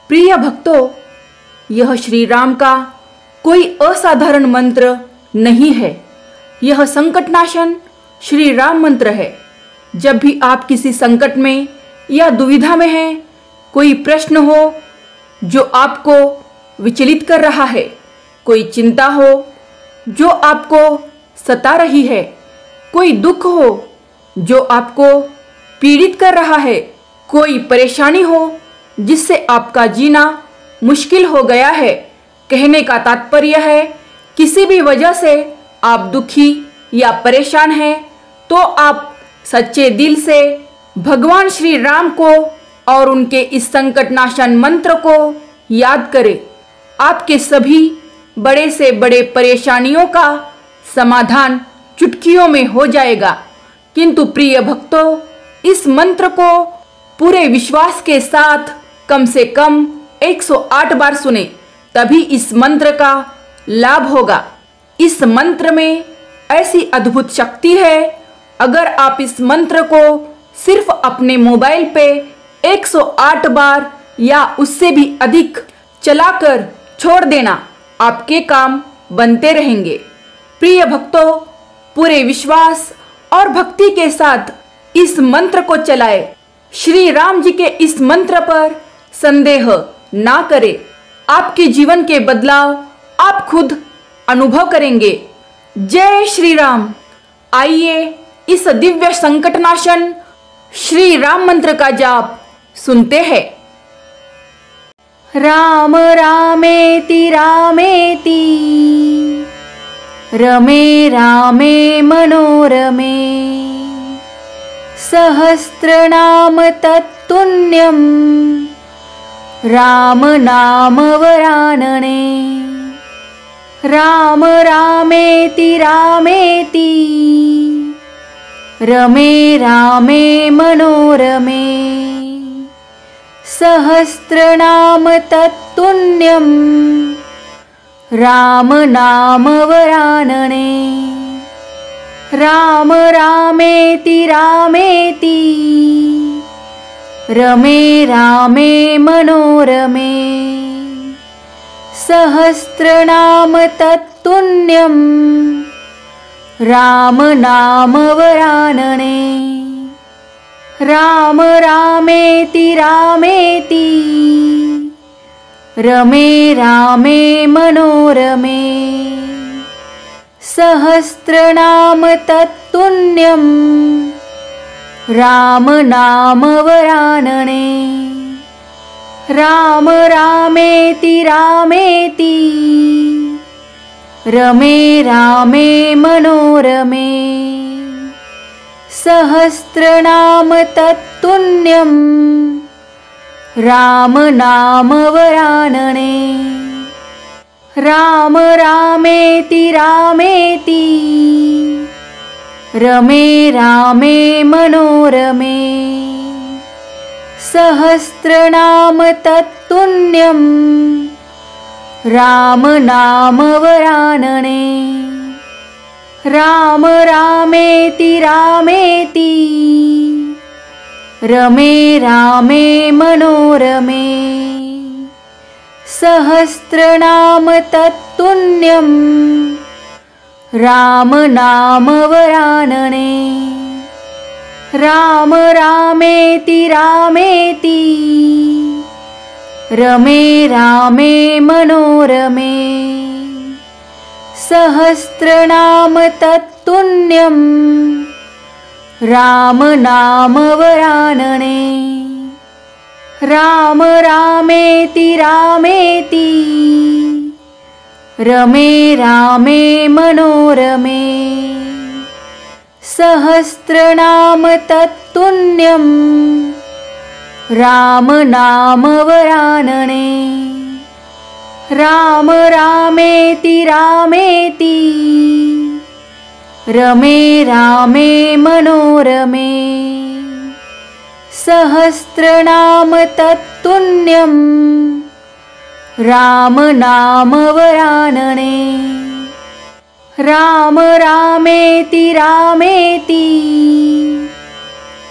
प्रिय भक्तों, यह श्री राम का कोई असाधारण मंत्र नहीं है। यह संकटनाशन श्री राम मंत्र है। जब भी आप किसी संकट में या दुविधा में हैं, कोई प्रश्न हो जो आपको विचलित कर रहा है, कोई चिंता हो जो आपको सता रही है, कोई दुख हो जो आपको पीड़ित कर रहा है, कोई परेशानी हो जिससे आपका जीना मुश्किल हो गया है, कहने का तात्पर्य है किसी भी वजह से आप दुखी या परेशान हैं, तो आप सच्चे दिल से भगवान श्री राम को और उनके इस संकटनाशन मंत्र को याद करें। आपके सभी बड़े से बड़े परेशानियों का समाधान चुटकियों में हो जाएगा। किंतु प्रिय भक्तों, इस मंत्र को पूरे विश्वास के साथ कम से कम 108 बार सुने, तभी इस मंत्र का लाभ होगा। इस मंत्र में ऐसी अद्भुत शक्ति है, अगर आप इस मंत्र को सिर्फ अपने मोबाइल पे 108 बार या उससे भी अधिक चलाकर छोड़ देना, आपके काम बनते रहेंगे। प्रिय भक्तों, पूरे विश्वास और भक्ति के साथ इस मंत्र को चलाएं। श्री राम जी के इस मंत्र पर संदेह ना करें। आपके जीवन के बदलाव आप खुद अनुभव करेंगे। जय श्री राम। आइए इस दिव्य संकटनाशन श्री राम मंत्र का जाप सुनते हैं। राम रामेति रामेति रमे रामे मनोरमे सहस्रनाम तत्तुल्यं राम नाम वरानने। राम रामेति रामेति रमे रामे मनोरमे सहस्रनाम तत्तुल्यं राम नाम वरानने। राम रामेति रामेति रमे रामे मनोरमे सहस्रनाम तत्तुल्यं राम नाम वरानने। राम रामेति रामेति रमे रामे मनोरमे सहस्रनाम तत्तुल्यं राम नाम वरानने। राम रामेति रामेति रमे रामे मनोरमे सहस्रनाम तत्तुल्यं राम नाम वरानने। राम रामेति रामेति रमे रामे मनोरमे सहस्रनाम तत्तुल्यं राम नाम वरानने। राम रामेति रामेति रमे रामे मनोरमे सहस्रनाम तत्तुल्यं राम नाम वरानने। राम रामेति रामेति रमे रामे मनोरमे सहस्रनाम तत्तुल्यं राम नाम वरानने। राम रामेति रामेति रमे रामे मनोरमे सहस्रनाम तत्तुल्यं राम नाम वरानने। राम रामेति रामेति रमे रामे मनोरमे सहस्रनाम तत्तुल्यं राम नाम वरानने। राम रामेति रामेति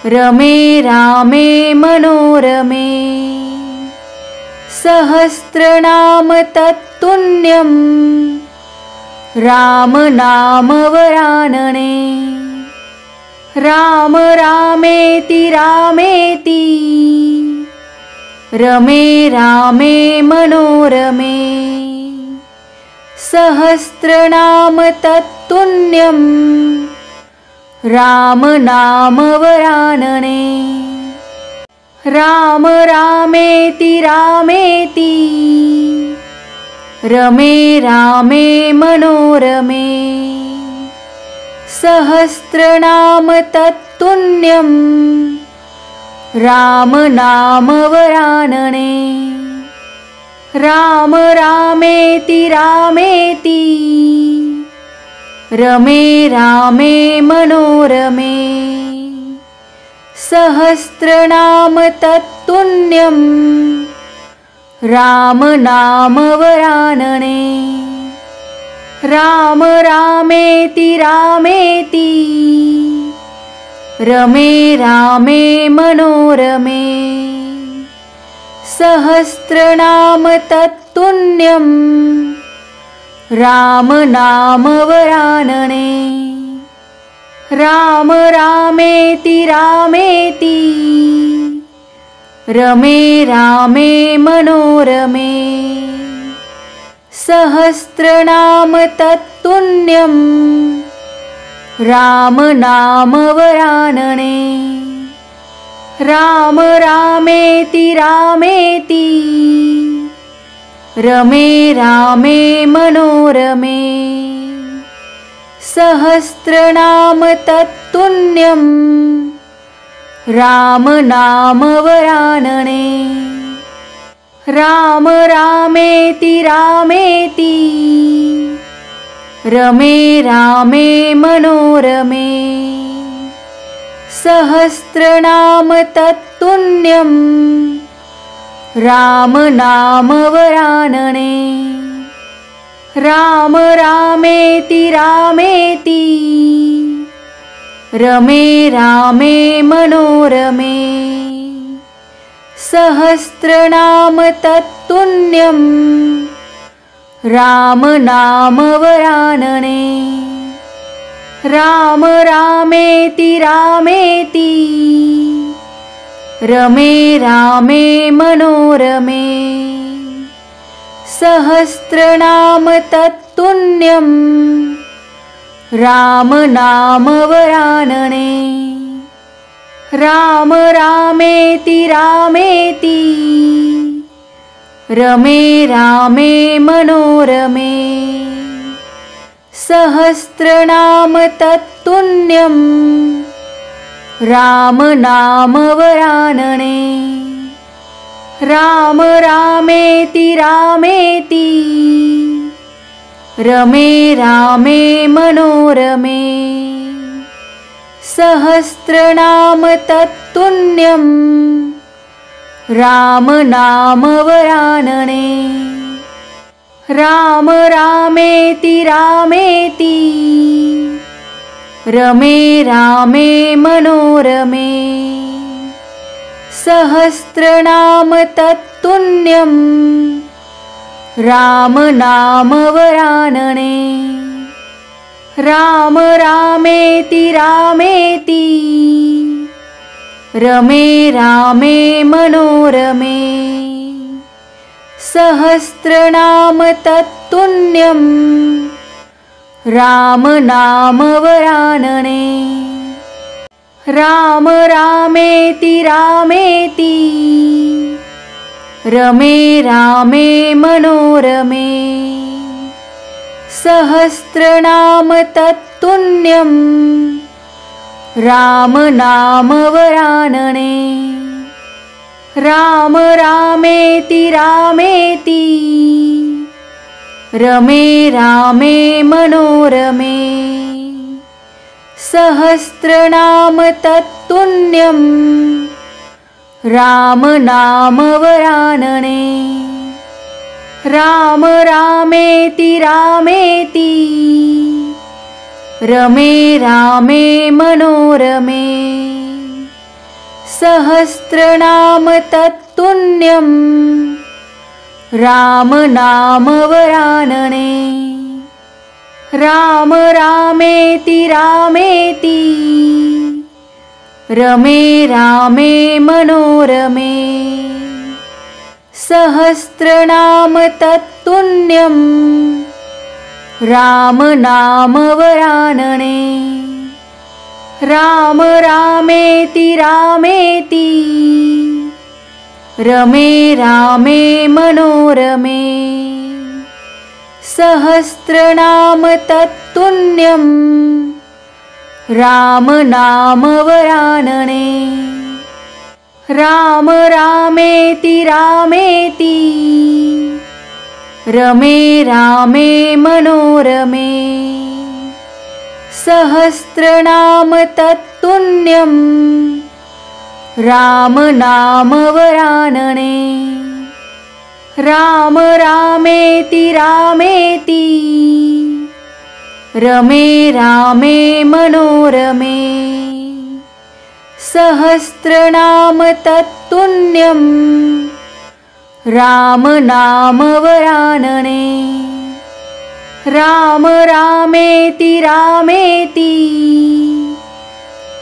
रमे रामे मनोरमे सहस्रनाम तत्तुल्यं राम नाम वरानने। राम रामेति रामेति रमे रामे मनोरमे। सहस्रनाम तत्तुल्यं राम नाम वरानने। राम रामेति रामेति रमे रामे मनोरमे। सहस्रनाम तत्तुल्यं राम नाम वरानने। राम रामेति रामेति रमे रामे मनोरमे। सहस्रनाम तत्तुल्यं राम नाम वरानने। राम रामेति रामेति रमे रामे मनोरमे। सहस्रनाम तत्तुल्यं राम नाम वरानने। राम रामेति रामेति रमे रामे मनोरमे। सहस्रनाम तत्तुल्यं राम नाम वरानने। राम रामेति रामेति रमे रामे मनोरमे। सहस्रनाम तत्तुल्यं राम नाम वरानने। राम रामेति रामेति रमे रामे मनोरमे। सहस्रनाम तत्तुल्यं राम नाम वरानने। राम रामेति रामेति रमे रामे मनोरमे। सहस्रनाम तत्तुल्यं राम नाम वरानने। राम रामेति रामेति रमे रामे मनोरमे। सहस्रनाम तत्तुल्यं राम नाम वरानने। राम रामेति रामेति रमे रामे मनोरमे। सहस्रनाम तत्तुल्यं राम नाम वरानने। राम रामेति रामेति रमे रामे मनोरमे। सहस्रनाम तत्तुल्यं राम नाम वरानने। राम रामेति रामेति रमे रामे मनोरमे। सहस्रनाम तत्तुल्यं राम नाम वरानने। राम रामेति रामेति रमे रामे मनोरमे। सहस्रनाम तत्तुल्यं राम नाम वरानने। राम रामेति रामेति रमे रामे मनोरमे। सहस्रनाम तत्तुल्यं राम नाम वरानने। राम रामेति रामेति रमे रामे मनोरमे। सहस्रनाम तत्तुल्यं राम नाम वरानने। राम रामेति रामेति रमे रामे मनोरमे। सहस्रनाम तत्तुल्यं राम नाम वरानने। राम रामेति रामेति रमे रामे मनोरमे। सहस्रनाम तत्तुल्यं राम नाम वरानने। राम रामेति रामेति रमे रामे मनोरमे। सहस्रनाम तत्तुल्यं राम नाम वरानने। राम रामेति रामेति रमे रामे मनोरमे। सहस्रनाम तत्तुल्यं राम नाम वरानने। राम रामेति रामेति रमे रामे मनोरमे। सहस्रनाम तत्तुल्यं राम नाम वरानने। राम रामेति रामेति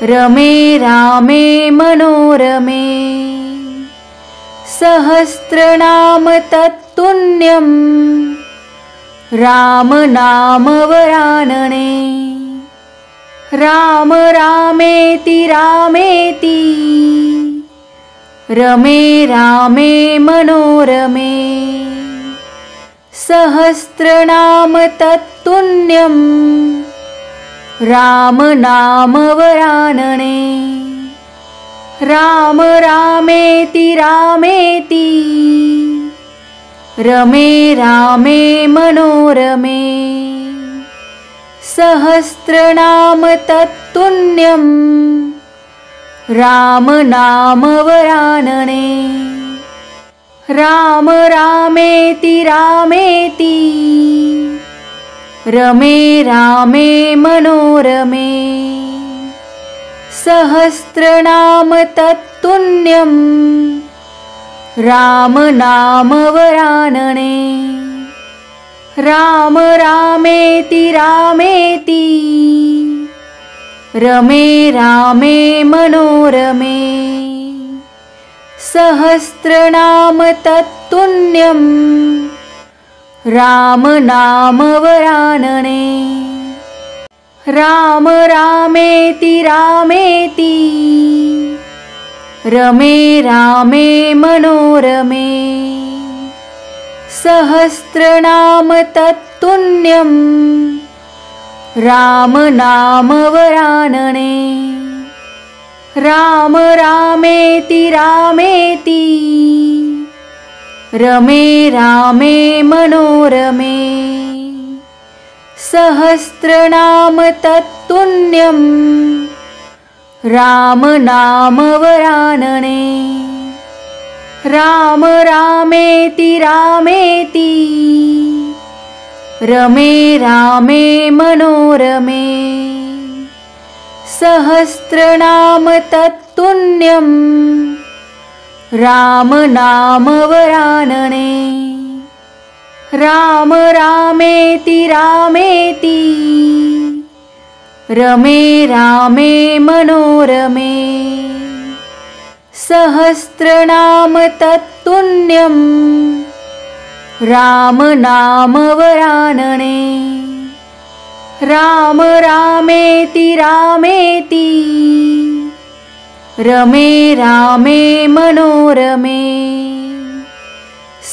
रमे रामे मनोरमे। सहस्रनाम तत्तुल्यं राम नाम वरानने। राम रामेति रामेति रमे रामे मनोरमे। सहस्रनाम तत्तुल्यं राम नाम वरानने। राम रामेति रामेति रमे रामे मनोरमे। सहस्रनाम तत्तुल्यं राम नाम वरानने। राम रामेति रामेति रमे रामे मनोरमे। सहस्रनाम तत्तुल्यं राम नाम वरानने। राम रामेति रामेति रमे रामे मनोरमे। सहस्रनाम तत्तुल्यं राम नाम वरानने। राम रामेति रामेति रमे रामे मनोरमे। सहस्रनाम तत्तुल्यं राम नाम वरानने। राम रामेति रामेति रमे रामे मनोरमे। सहस्रनाम तत्तुल्यं राम नाम वरानने। राम रामेति रामेति रमे रामे मनोरमे। सहस्रनाम तत्तुल्यं राम नाम वरानने। राम रामेति रामेति रमे रामे मनोरमे। सहस्रनाम तत्तुल्यं राम नाम वरानने। राम रामेति रामेति रमे रामे मनोरमे।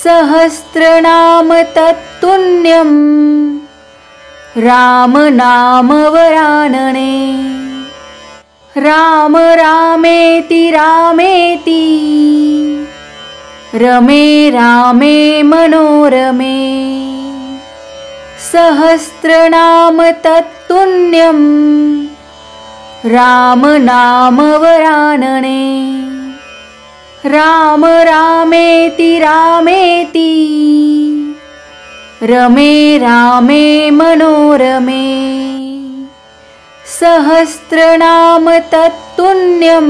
सहस्रनाम तत्तुल्यं राम नाम वरानने। राम रामेति रामेति रमे रामे मनोरमे। सहस्रनाम तत्तुल्यं राम नाम वरानने। राम रामेति रामेति रमे रामे मनोरमे। सहस्रनाम तत्तुल्यं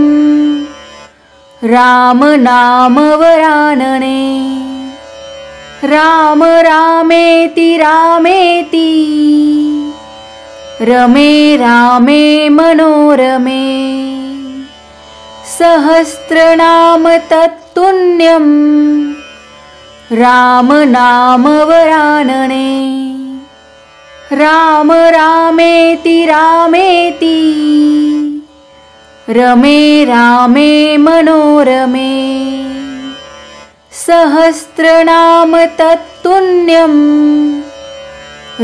राम नाम वरानने। राम रामेति रामेति रमे रामे मनोरमे सहस्रनाम तत्तुल्यं राम नाम वरानने राम रामेति रामेति रमे रामे मनोरमे सहस्रनाम तत्तुल्यं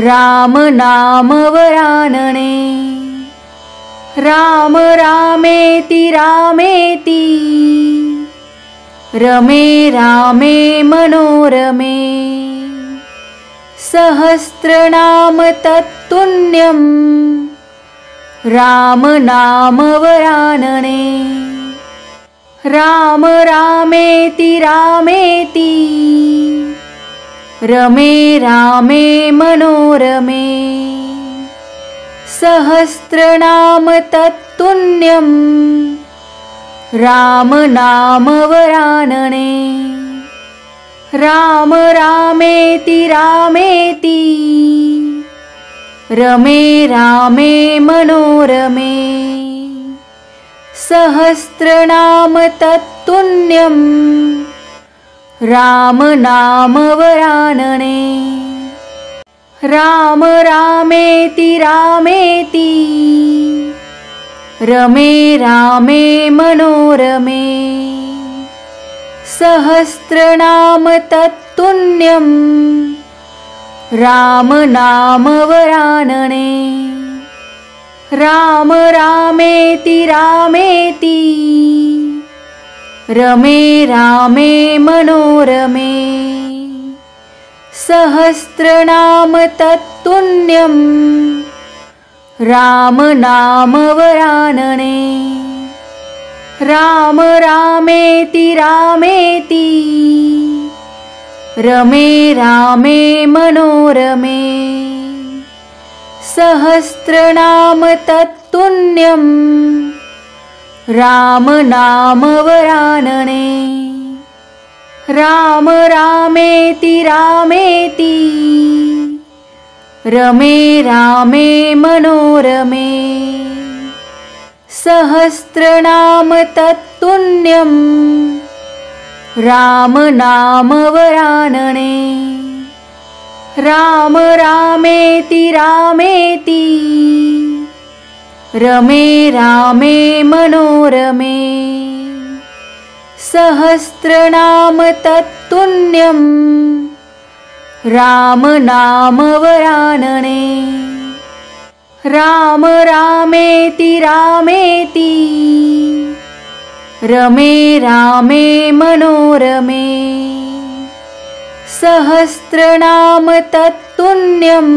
राम नाम वरानने राम रामेति रामेति रमे रामे मनोरमे सहस्रनाम तत्तुल्यं राम नाम वरानने राम रामेति रामेति रमे रामे मनोरमे सहस्रनाम तत्तुल्यं राम नाम वरानने राम रामेति रामेति रमे रामे मनोरमे सहस्रनाम तत्तुल्यं राम नाम वरानने राम रामेति रामेति रमे रामे मनोरमे सहस्रनाम तत्तुल्यं राम नाम वरानने राम रामेति रामेति रमे रामे मनोरमे सहस्रनाम तत्तुल्यं राम नाम वरानने राम रामेति रामेति रमे रामे मनोरमे सहस्रनाम तत्तुल्यं राम नाम वरानने राम रामेति रामेति रमे रामे मनोरमे सहस्रनाम तत्तुल्यं राम नाम वरानने राम रामेति रामेति रमे रामे मनोरमे सहस्रनाम तत्तुल्यं राम नाम वरानने राम रामेति रामेति रमे रामे मनोरमे सहस्रनाम तत्तुल्यं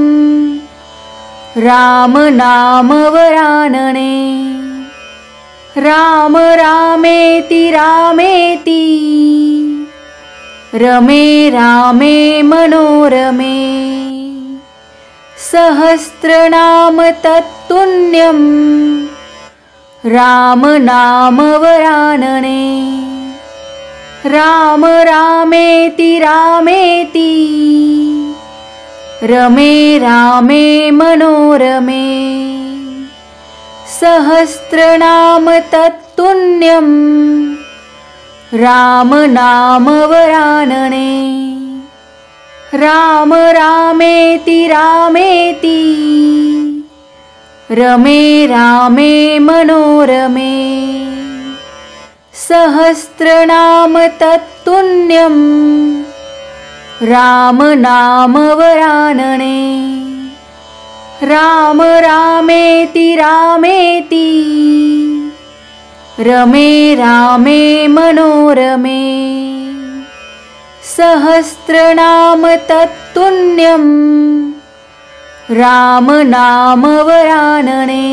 राम नाम वरानने राम रामेति रामेति रमे रामे मनोरमे सहस्रनाम तत्तुल्यं राम नाम वरानने राम रामेति रामेति रमे रामे मनोरमे सहस्रनाम तत्तुल्यं राम नाम वरानने राम रामेति रामेति रमे रामे मनोरमे सहस्रनाम तत्तुल्यं राम नाम वरानने राम रामेति रामेति रमे रामे मनोरमे सहस्रनाम तत्तुल्यं राम नाम वरानने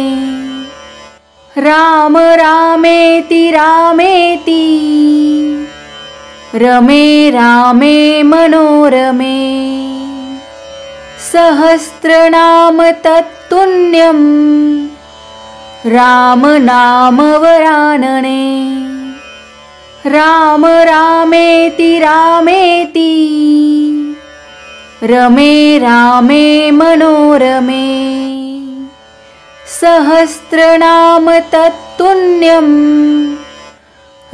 राम रामेति रामेति रमे रामे मनोरमे सहस्रनाम तत्तुल्यं राम नाम वरानने राम रामेति रामेति रमे रामे मनोरमे सहस्रनाम तत्तुल्यं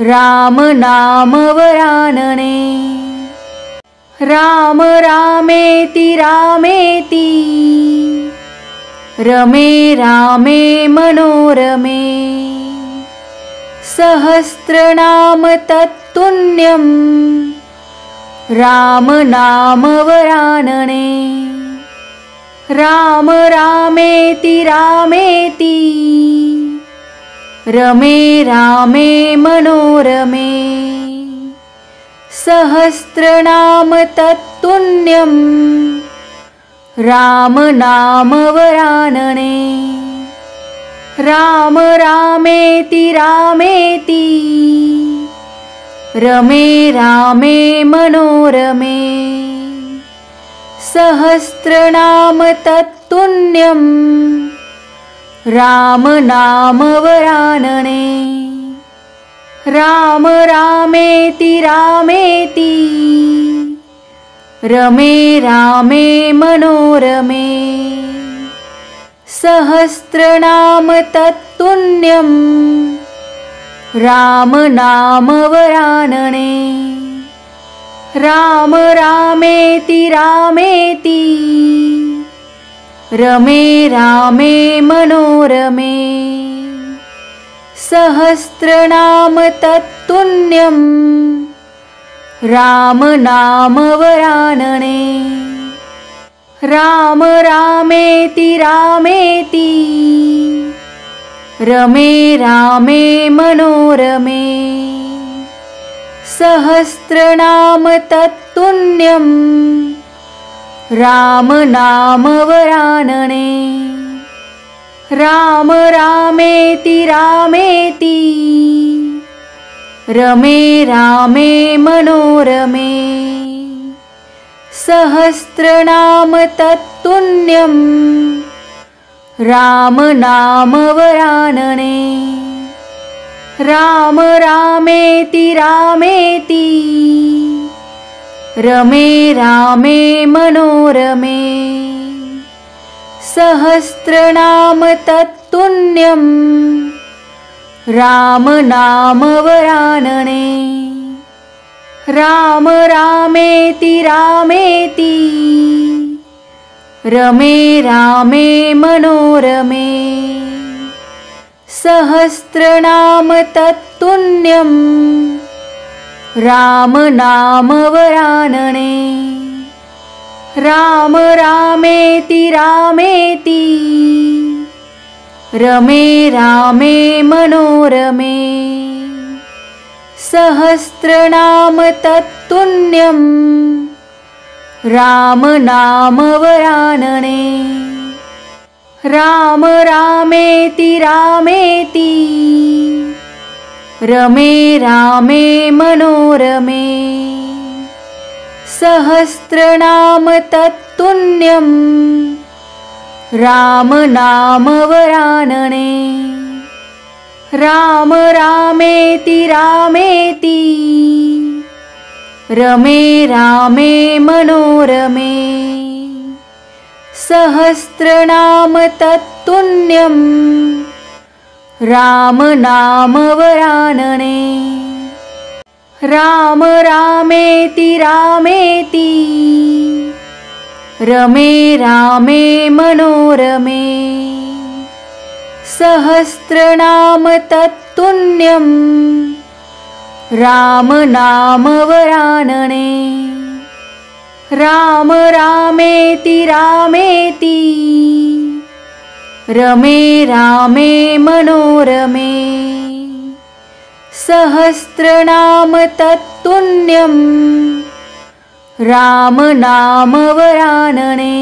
राम नाम वरानने राम रामेति रामेति रमे रामे मनोरमे सहस्रनाम तत्तुल्यं राम नाम वरानने राम रामेति रामेति रमे रामे मनोरमे सहस्रनाम तत्तुल्यं राम नाम वरानने राम रामेति रामेति रमे रामे मनोरमे सहस्रनाम तत्तुल्यं राम नाम वरानने राम रामेति रामेति रमे रामे मनोरमे सहस्रनाम तत्तुल्यं राम नाम वरानने राम रामेति रामेति रमे रामे मनोरमे सहस्रनाम तत्तुल्यं राम नाम वरानने राम रामेति रामेति रमे रामे मनोरमे सहस्रनाम तत्तुल्यं राम नाम वरानने राम रामेति रामेति रमे रामे मनोरमे सहस्रनाम तत्तुल्यं राम नाम वरानने राम रामेति रामेति रमे रामे मनोरमे सहस्रनाम तत्तुल्यं राम नाम वरानने राम रामेति रामेति रमे रामे मनोरमे सहस्रनाम तत्तुल्यं राम नाम वरानने राम रामेति रामेति रमे रामे मनोरमे सहस्रनाम तत्तुल्यं राम नाम वरानने राम रामेति रामेति रमे रामे मनोरमे सहस्रनाम तत्तुल्यं राम नाम वरानने राम रामेति रामेति रमे रामे मनोरमे सहस्रनाम तत्तुल्यं राम नाम वरानने राम रामेति रामेति रमे रामे मनोरमे सहस्रनाम तत्तुल्यं राम नाम वरानने राम रामेति रामेति रमे रामे मनोरमे सहस्रनाम तत्तुल्यं राम नाम वरानने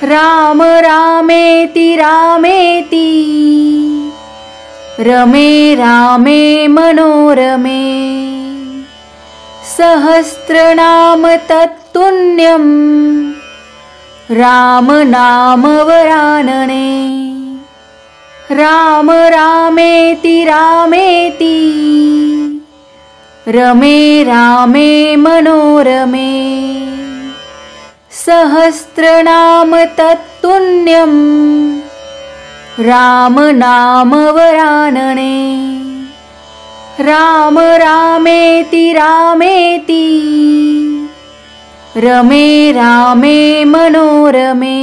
राम रामेति रामेति रमे रामे मनोरमे सहस्रनाम तत्तुल्यं राम नाम वरानने राम रामेति रामेति रमे रामे मनोरमे सहस्रनाम तत्तुल्यं राम नाम वरानने। राम रामेति रामेति रमे रामे मनोरमे।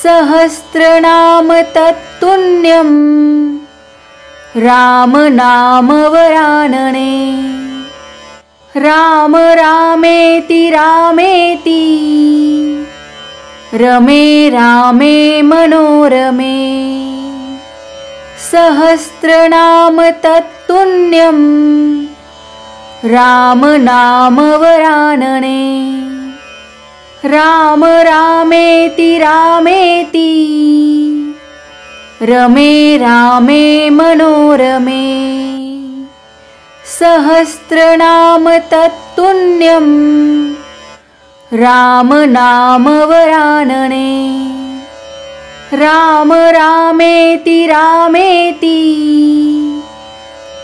सहस्रनाम तत्तुल्यं राम नाम वरानने। राम रामेति रामेति रमे रामे मनोरमे। सहस्रनाम तत्तुल्यं राम नाम वरानने। राम रामेति रामेति रमे रामे मनोरमे। सहस्रनाम तत्तुल्यं राम नाम वरानने। राम रामेति रामेति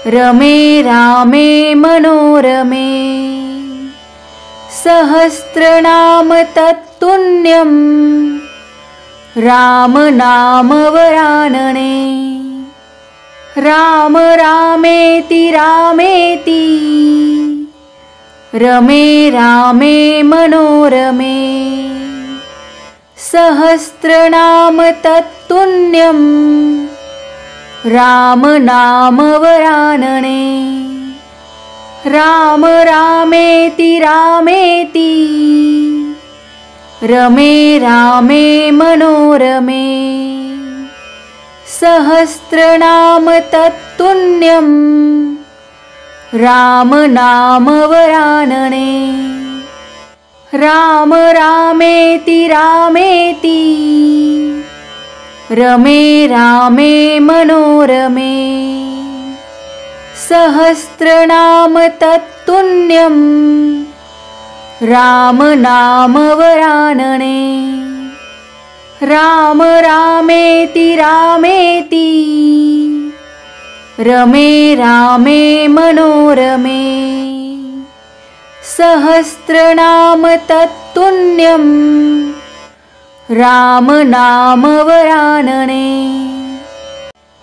रमे रामे मनोरमे। सहस्रनाम तत्तुल्यं राम नाम वरानने। राम रामेति रामेति रमे रामे मनोरमे। सहस्रनाम तत्तुल्यं राम नाम वरानने। राम रामेति रामेति रमे रामे मनोरमे। सहस्रनाम तत्तुल्यं राम नाम वरानने। राम रामेति रामेति रमे रामे मनोरमे। सहस्रनाम तत्तुल्यं राम नाम वरानने। राम रामेति रामेति रमे रामे मनोरमे। सहस्रनाम तत्तुल्यं राम नाम वरानने।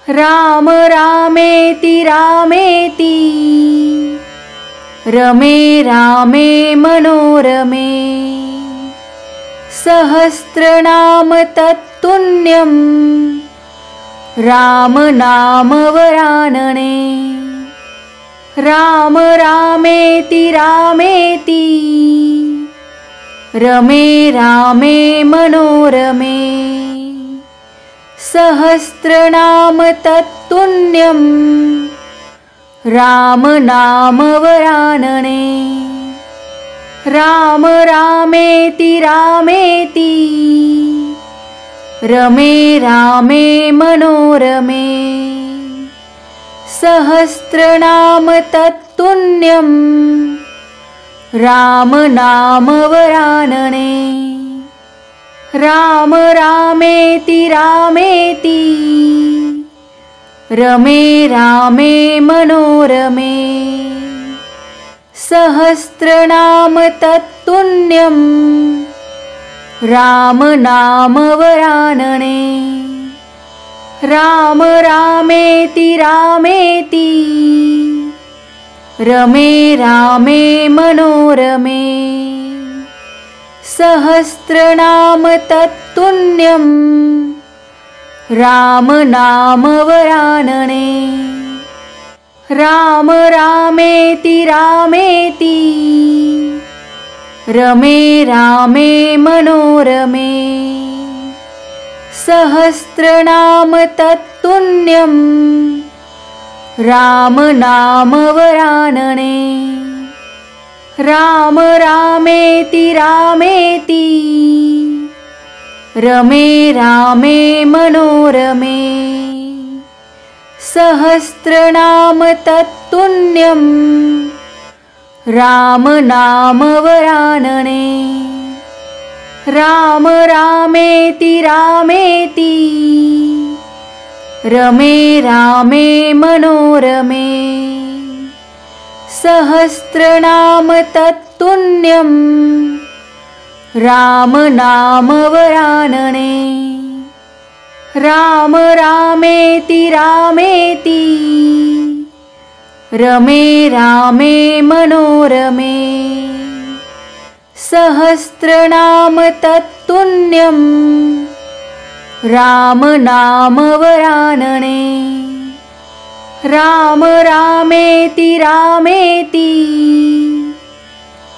राम रामेति रामेति रमे रामे मनोरमे। सहस्रनाम तत्तुल्यं राम नाम वरानने। राम रामेति रामेति रमे रामे मनोरमे। सहस्रनाम तत्तुल्यं राम नाम वरानने। राम रामेति रामेति रमे रामे मनोरमे। सहस्रनाम तत्तुल्यं राम नाम वरानने। राम रामेति रामेति रमे रामे मनोरमे। सहस्रनाम तत्तुल्यं राम नाम वरानने। राम रामेति रामेति रमे रामे मनोरमे। सहस्रनाम तत्तुल्यं राम नाम वरानने। राम रामेति रामेति रमे रामे मनोरमे। सहस्रनाम तत्तुल्यं राम नाम वरानने। राम रामेति रामेति रमे रामे मनोरमे। सहस्रनाम तत्तुल्यं राम नाम वरानने। राम रामेति रामेति रमे रामे मनोरमे। सहस्रनाम तत्तुल्यं राम नाम वरानने। राम रामेति रामेति रमे रामे मनोरमे। सहस्रनाम तत्तुल्यं राम नाम वरानने। राम रामेति रामेति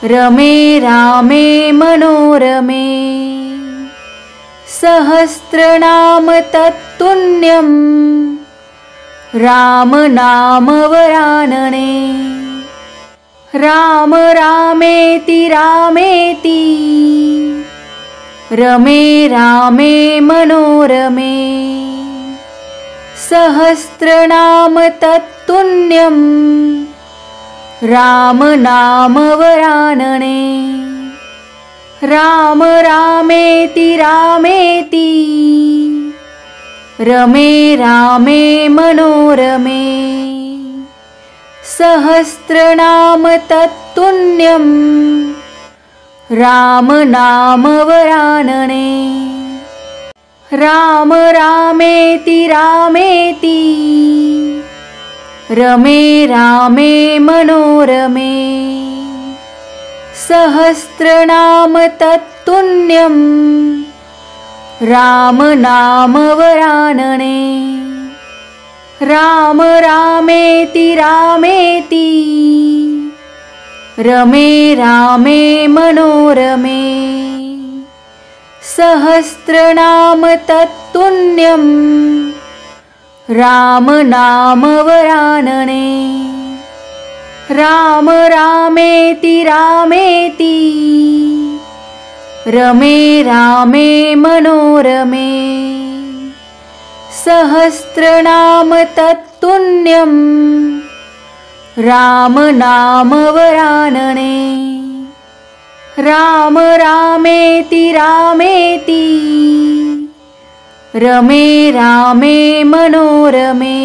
रमे रामे मनोरमे। सहस्रनाम तत्तुल्यं राम नाम वरानने। राम रामेति रामेति रमे रामे मनोरमे। सहस्रनाम तत्तुल्यं राम नाम वरानने। राम रामेति रामेति रमे रामे मनोरमे। सहस्रनाम तत्तुल्यं राम नाम वरानने। राम रामेति रामेति रमे रामे मनोरमे। सहस्रनाम तत्तुल्यं राम नाम वरानने। राम रामेति रामेति रमे रामे मनोरमे। सहस्रनाम तत्तुल्यं राम नाम वरानने। राम रामेति रामेति रमे रामे मनोरमे। सहस्रनाम तत्तुल्यं राम नाम वरानने। राम रामेति रामेति रमे रामे मनोरमे।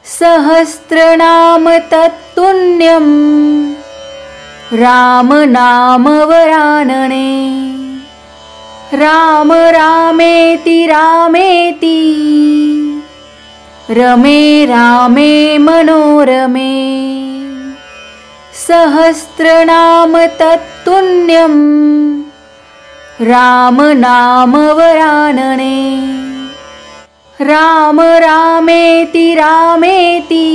सहस्रनाम तत्तुल्यं राम नाम वरानने। राम रामेति रामेति रमे रामे मनोरमे। सहस्रनाम तत्तुल्यं राम नाम वरानने। राम रामेति रामेति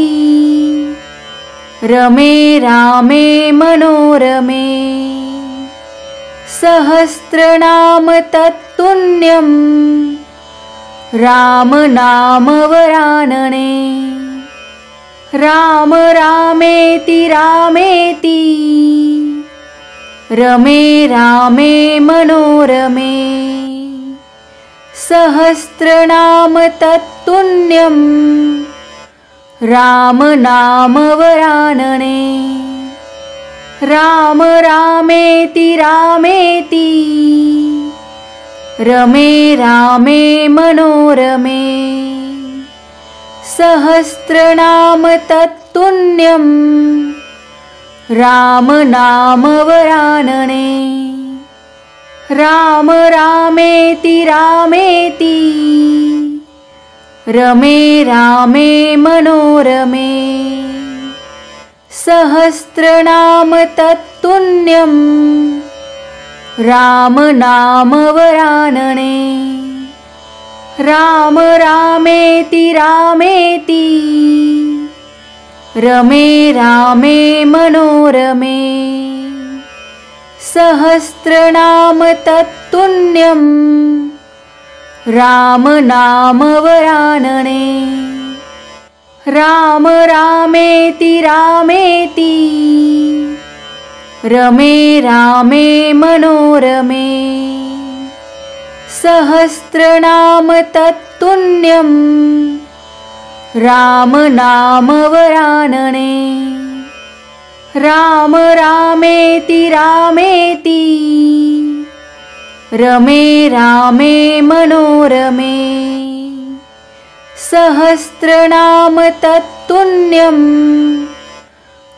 रमे रामे मनोरमे। सहस्रनाम तत्तुल्यं राम नाम वरानने। राम रामेति रामेति रमे रामे मनोरमे। सहस्रनाम तत्तुल्यं राम नाम वरानने। राम रामेति रामेति रमे रामे मनोरमे। सहस्रनाम तत्तुल्यं राम नाम वरानने। राम रामेति रामेति रमे रामे मनोरमे। सहस्रनाम तत्तुल्यं राम नाम वरानने। राम रामेति रामेति रमे रामे मनोरमे। सहस्रनाम तत्तुल्यं राम नाम वरानने। राम रामेति रामेति रमे रामे मनोरमे। सहस्रनाम तत्तुल्यं राम नाम वरानने। राम रामेति रामेति रमे रामे मनोरमे। सहस्रनाम तत्तुल्यं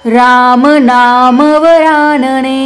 राम नाम वरानने।